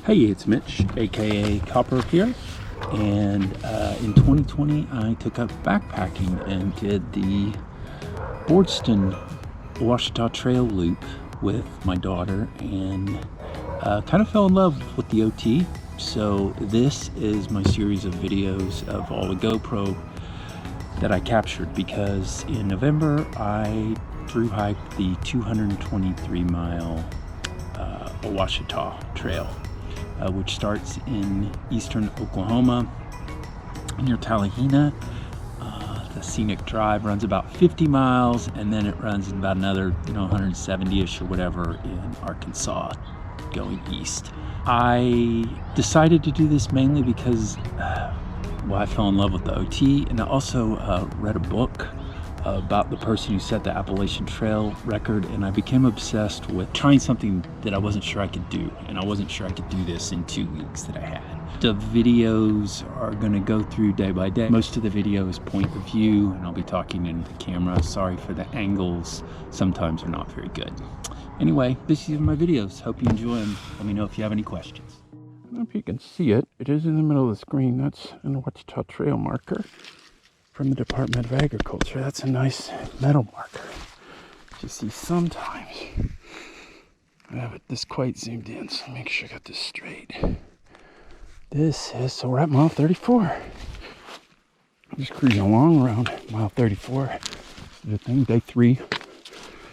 Hey, it's Mitch, aka Copper here, and in 2020 I took up backpacking and did the Ouachita Trail loop with my daughter, and kind of fell in love with the OT. So this is my series of videos of all the GoPro that I captured, because in November I thru-hiked the 223-mile Ouachita Trail, which starts in eastern Oklahoma near Talihina. The scenic drive runs about 50 miles, and then it runs about another 170-ish or whatever in Arkansas going east. I decided to do this mainly because I fell in love with the OT, and I also read a book about the person who set the Appalachian Trail record, and I became obsessed with trying something that I wasn't sure I could do, and I wasn't sure I could do this in 2 weeks that I had. The videos are going to go through day by day. Most of the video is point of view, and I'll be talking into the camera. Sorry for the angles, sometimes they're not very good. Anyway, these are my videos. Hope you enjoy them. Let me know if you have any questions. I don't know if you can see it. It is in the middle of the screen. That's an Ouachita Trail marker from the Department of Agriculture. That's a nice metal marker. You see sometimes. I have it this quite zoomed in, so make sure I got this straight. So we're at mile 34. I'm just cruising along around mile 34. The thing, day 3.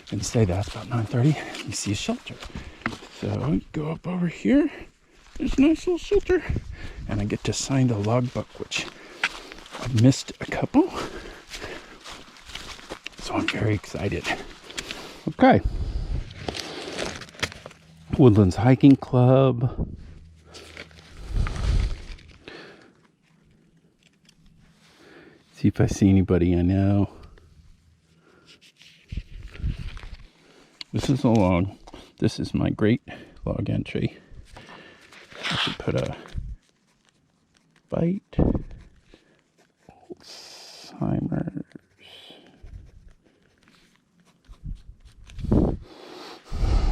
Didn't say that, it's about 9:30. You see a shelter. So go up over here. There's a nice little shelter. And I get to sign the logbook, which I've missed a couple, so I'm very excited. Okay. Woodlands Hiking Club. See if I see anybody I know. This is a log. This is my great log entry. I should put a bite. Alzheimer's.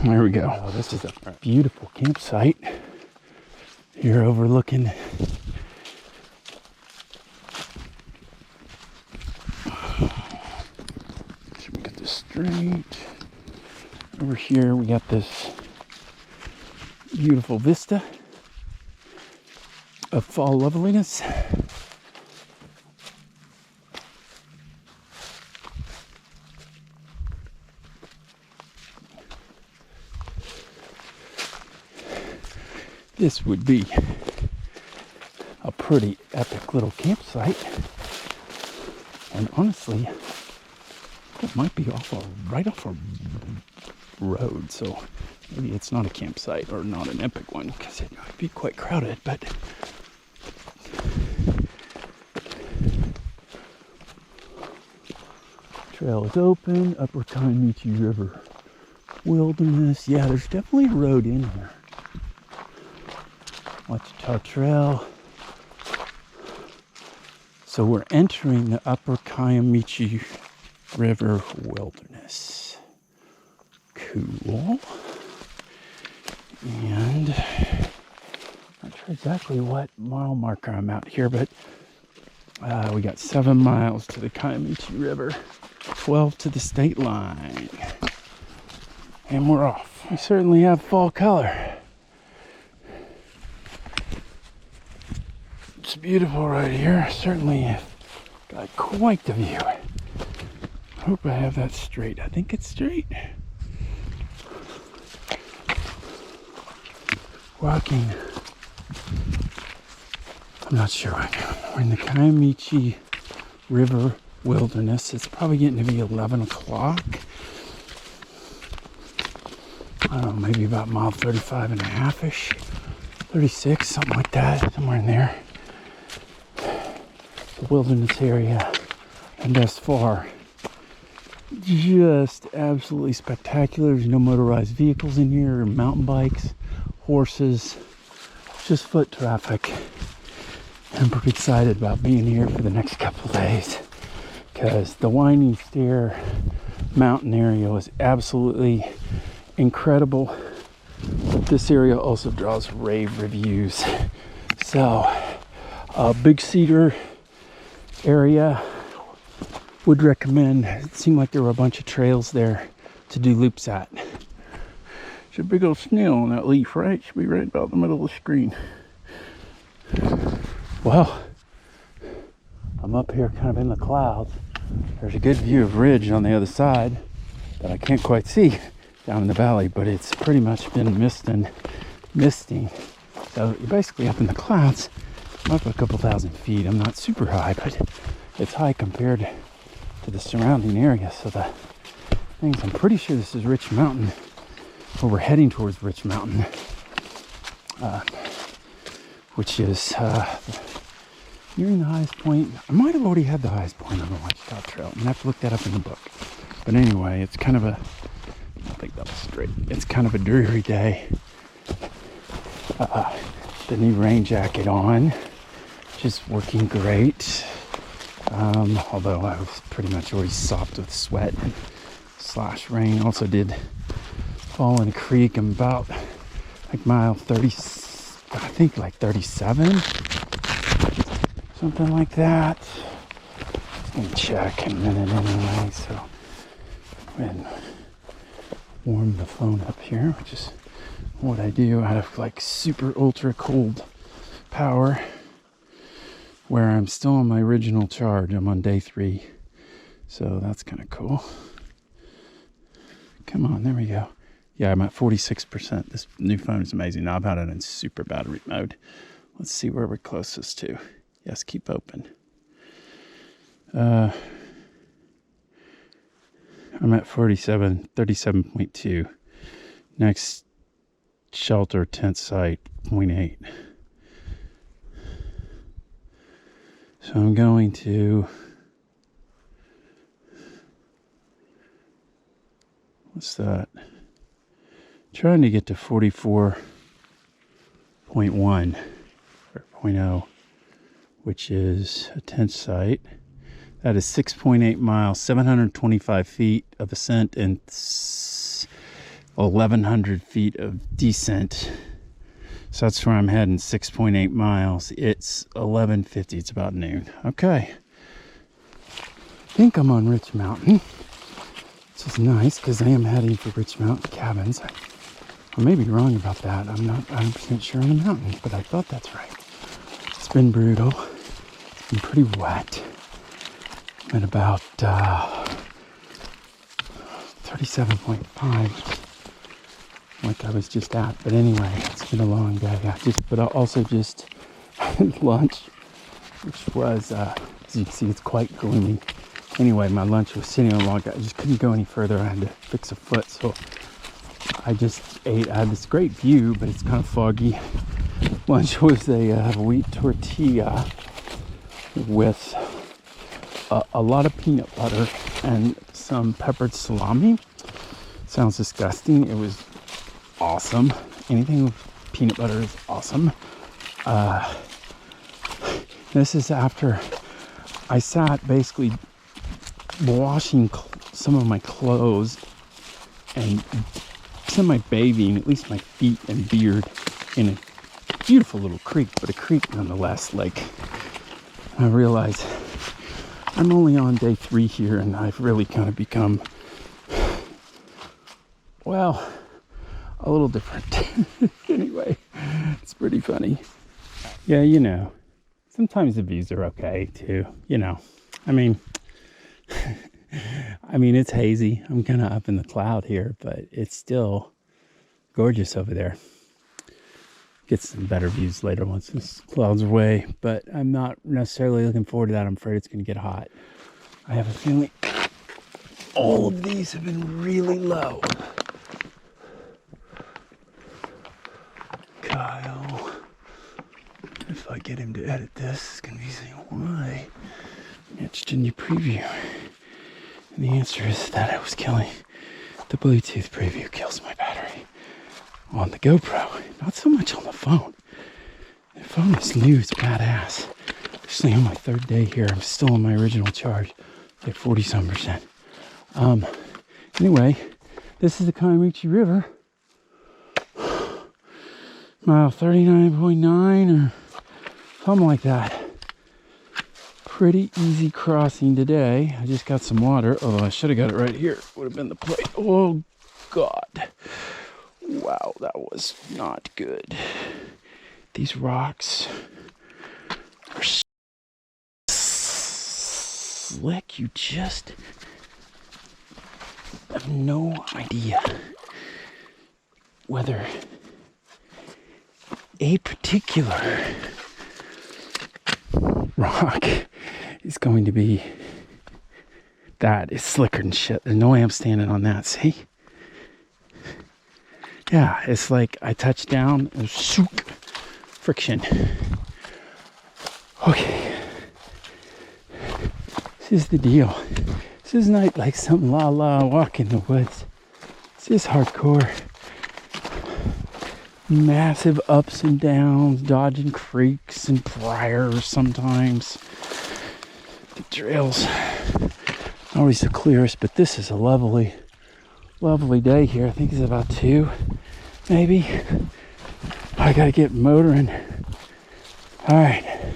There we go. Oh, this is a beautiful campsite here overlooking should we get this straight? Over here we got this beautiful vista of fall loveliness. This would be a pretty epic little campsite, and honestly, it might be right off a road, so maybe it's not a campsite or not an epic one, because it might be quite crowded, but trail is open. Upper Kiamichi River Wilderness. Yeah, there's definitely a road in here. Ouachita Trail. So we're entering the Upper Kiamichi River Wilderness. Cool. And I'm not sure exactly what mile marker I'm at here, but we got 7 miles to the Kiamichi River, 12 to the state line, and we're off. We certainly have fall color. It's beautiful right here. Certainly got quite the view. I hope I have that straight. I think it's straight. Walking. I'm not sure what I'm doing. We're in the Kiamichi River Wilderness. It's probably getting to be 11 o'clock. I don't know, maybe about mile 35 and a half-ish. 36, something like that. Somewhere in there. The wilderness area, and thus far just absolutely spectacular. There's no motorized vehicles in here, mountain bikes, horses, just foot traffic. I'm pretty excited about being here for the next couple of days, because the Winding Stair mountain area was absolutely incredible. This area also draws rave reviews. So, Big Cedar area, would recommend. It seemed like there were a bunch of trails there to do loops at. There's a big old snail on that leaf, right? Should be right about the middle of the screen. Well, I'm up here kind of in the clouds. There's a good view of ridge on the other side that I can't quite see down in the valley, but it's pretty much been misting. So you're basically up in the clouds. I'm up a couple thousand feet. I'm not super high, but it's high compared to the surrounding area. So the things, I'm pretty sure this is Rich Mountain, or we're heading towards Rich Mountain, which is nearing the highest point. I might have already had the highest point on the Ouachita Trail. I'm gonna have to look that up in the book. But anyway, it's kind of a, I think that was straight. It's kind of a dreary day. The new rain jacket on, which is working great. Although I was pretty much already sopped with sweat / rain. Also did fall in a creek. I'm about like mile 30, I think like 37, something like that. Just gonna check in a minute anyway. So and warm the phone up here, which is what I do out of like super ultra cold power, where I'm still on my original charge. I'm on day 3, so that's kind of cool. Come on, there we go. Yeah, I'm at 46%. This new phone is amazing. Now I've had it in super battery mode. Let's see where we're closest to. Yes, keep open. I'm at 37.2. Next shelter tent site, 0.8. So I'm going to, what's that? Trying to get to 44.1 or 0.0, which is a tent site. That is 6.8 miles, 725 feet of ascent, and 1,100 feet of descent. So that's where I'm heading, 6.8 miles. It's 11:50, it's about noon. Okay. I think I'm on Rich Mountain, which is nice because I am heading for Rich Mountain Cabins. I may be wrong about that. I'm not 100% sure on the mountain, but I thought that's right. It's been brutal. It's been pretty wet. I'm at about 37.5, like I was just at. But anyway, it's been a long day. But I also just had lunch, which was, as you can see, it's quite gloomy. Anyway, my lunch was sitting on a log. I just couldn't go any further. I had to fix a foot, so I just ate. I had this great view, but it's kind of foggy. Lunch was a wheat tortilla with a lot of peanut butter and some peppered salami. Sounds disgusting. It was awesome. Anything with peanut butter is awesome. This is after I sat basically washing some of my clothes and semi-bathing, at least my feet and beard, in a beautiful little creek, but a creek nonetheless. Like, I realize I'm only on day 3 here, and I've really kind of become, well, a little different. Anyway, it's pretty funny. Yeah, you know, sometimes the views are okay too, you know. I mean, it's hazy. I'm kind of up in the cloud here, but it's still gorgeous over there. Get some better views later once this cloud's away, but I'm not necessarily looking forward to that. I'm afraid it's going to get hot. I have a feeling all of these have been really low. Kyle, if I get him to edit this, it's going to be saying, why? It's in your preview. And the answer is that I was killing, the Bluetooth preview kills my battery on the GoPro, not so much on the phone. The phone is new, it's badass. Actually, on my 3rd day here, I'm still on my original charge, like 40-some%. Anyway, this is the Kaimuchi River. Mile 39.9 or something like that. Pretty easy crossing today. I just got some water, although I should have got it right here. Would have been the plate. Oh God. Wow, that was not good. These rocks are slick. You just have no idea whether a particular rock is going to be that is slicker than shit. There's no way I'm standing on that. See? Yeah, it's like I touch down and shook, friction. Okay. This is the deal. This is not like some la walk in the woods. This is hardcore. Massive ups and downs, dodging creeks and briars sometimes. The trails not always the clearest, but this is a lovely day here. I think it's about 2, maybe. I gotta get motoring. All right,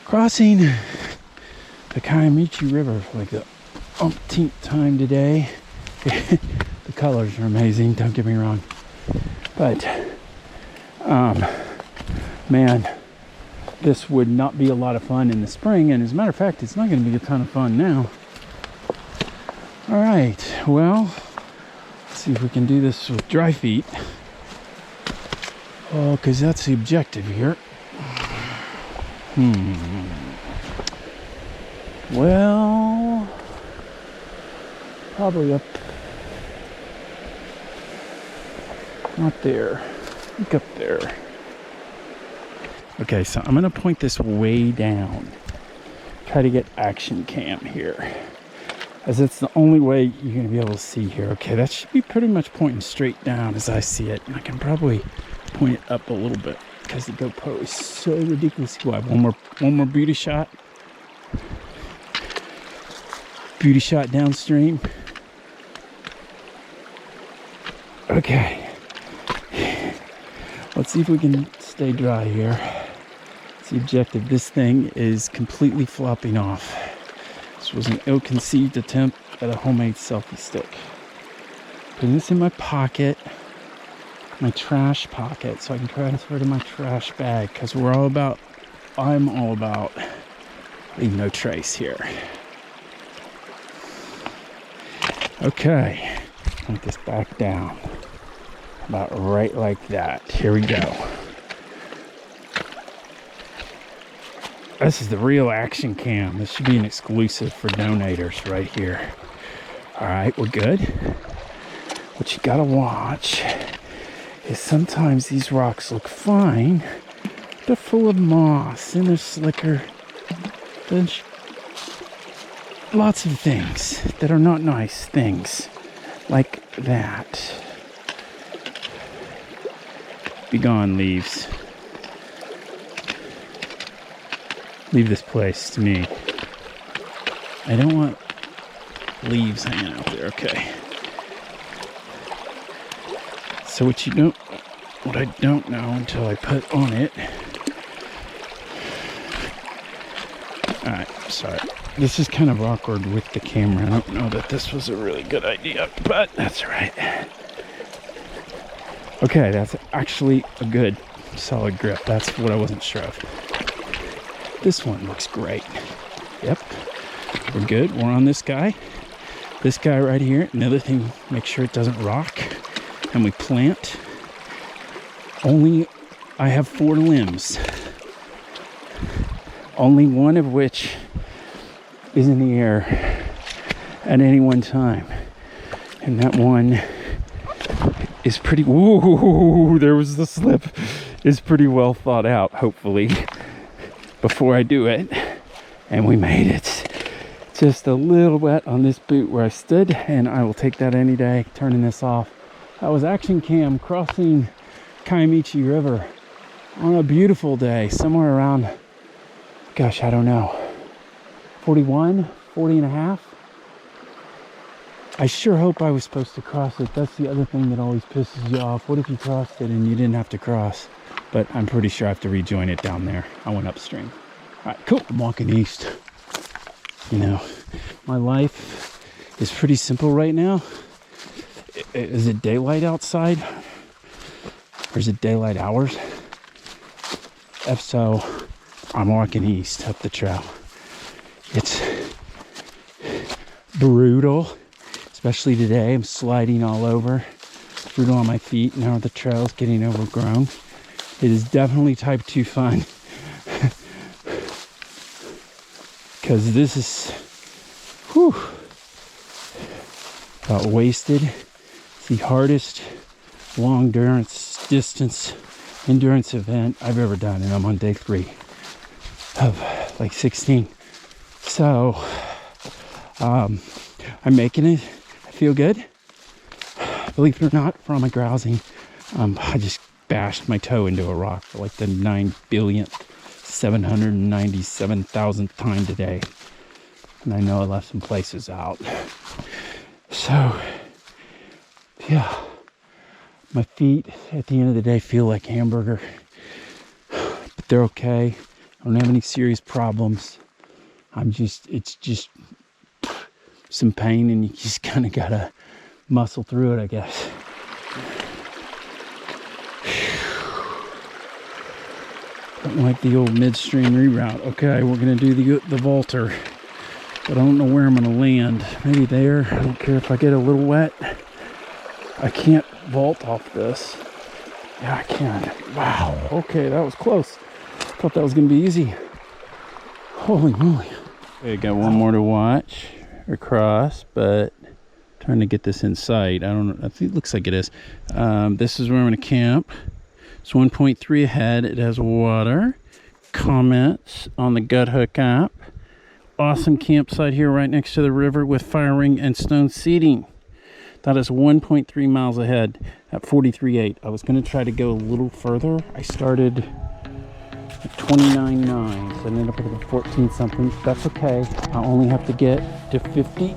crossing the Kiamichi River for like the umpteenth time today. The colors are amazing, don't get me wrong, but man, this would not be a lot of fun in the spring, and as a matter of fact, it's not going to be a ton of fun now. All right, well, let's see if we can do this with dry feet. Oh, because that's the objective here. Well, probably up, not there. I think up there. Okay, so I'm gonna point this way down. Try to get action cam here, as it's the only way you're gonna be able to see here. Okay, that should be pretty much pointing straight down as I see it. And I can probably point it up a little bit because the GoPro is so ridiculous. We'll have one more beauty shot. Beauty shot downstream. Okay. Let's see if we can stay dry here. That's the objective. This thing is completely flopping off. This was an ill-conceived attempt at a homemade selfie stick. Putting this in my pocket, my trash pocket, so I can transfer to my trash bag, because I'm all about leave no trace here. Okay, point this back down. About right like that. Here we go. This is the real action cam. This should be an exclusive for donators right here. All right, we're good. What you gotta watch is sometimes these rocks look fine. They're full of moss and they're slicker. There's lots of things that are not nice things like that. Be gone, leaves. Leave this place to me. I don't want leaves hanging out there. Okay. So what I don't know until I put on it. Alright, sorry. This is kind of awkward with the camera. I don't know that this was a really good idea, but that's all right. Okay, that's actually a good solid grip. That's what I wasn't sure of. This one looks great. Yep, we're good. We're on this guy. This guy right here. Another thing, make sure it doesn't rock. And we plant. I have 4 limbs. Only one of which is in the air at any one time. And that one is pretty, whoa, there was the slip, is pretty well thought out, hopefully, before I do it. And we made it. Just a little wet on this boot where I stood, and I will take that any day. Turning this off. That was action cam crossing Kiamichi River on a beautiful day, somewhere around, gosh, I don't know, 41, 40 and a half. I sure hope I was supposed to cross it. That's the other thing that always pisses you off. What if you crossed it and you didn't have to cross? but I'm pretty sure I have to rejoin it down there. I went upstream. All right, cool. I'm walking east. You know, my life is pretty simple right now. Is it daylight outside? Or is it daylight hours? If so, I'm walking east up the trail. It's brutal, especially today. I'm sliding all over. Brutal on my feet. Now the trail's getting overgrown. It is definitely type 2 fun. Because this is, whew, about wasted. It's the hardest long distance endurance event I've ever done, and I'm on day 3 of like 16. So I'm making it. I feel good. Believe it or not, for all my grousing, I just bashed my toe into a rock for like the 9,797,000th time today, and I know I left some places out. So yeah, my feet at the end of the day feel like hamburger, but they're okay. I don't have any serious problems. It's just some pain, and you just kind of gotta muscle through it, I guess. Don't like the old midstream reroute. Okay, we're gonna do the vaulter, but I don't know where I'm gonna land. Maybe there. I don't care if I get a little wet. I can't vault off this. Yeah, I can. Wow. Okay, that was close. Thought that was gonna be easy. Holy moly. Okay, got one more to watch across, but trying to get this in sight. I don't know. I think it looks like it is. This is where I'm gonna camp. It's 1.3 ahead. It has water. Comments on the Gut Hook app. Awesome campsite here right next to the river with fire ring and stone seating. That is 1.3 miles ahead at 43.8. I was going to try to go a little further. I started at 29.9, so I ended up with a 14 something. That's okay. I only have to get to 50